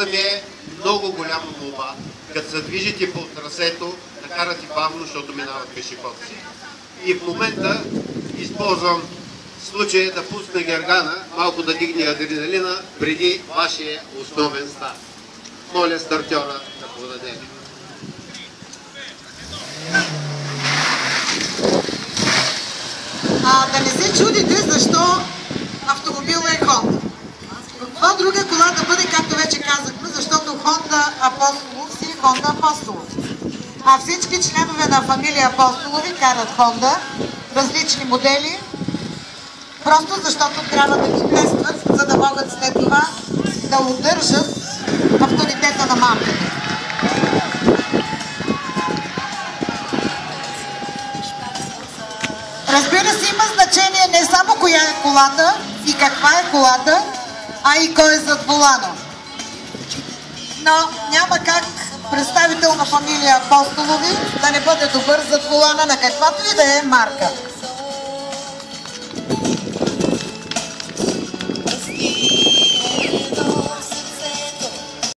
Едната ми е много голяма молба, като се движите по трасето, да карате бавно, защото минават пешеходци. И в момента използвам случая да пусна Гергана, малко да дигне адреналина преди вашия основен старт. Моля стартьора да подаде. Да не се чудите защо автомобил е Honda. Каква друга кола да бъде, както вече казахме, защото Honda Апостолов си е Honda Апостолов. А всички членове на фамилия Апостолови карат Honda, различни модели, просто защото трябва да ги тестват, за да могат след това да удържат авторитета на марката. Разбира се, има значение не само коя е колата и каква е колата, а и кой е зад волана. Но няма как представител на фамилия Апостолови да не бъде добър зад волана на каквато и да е марка.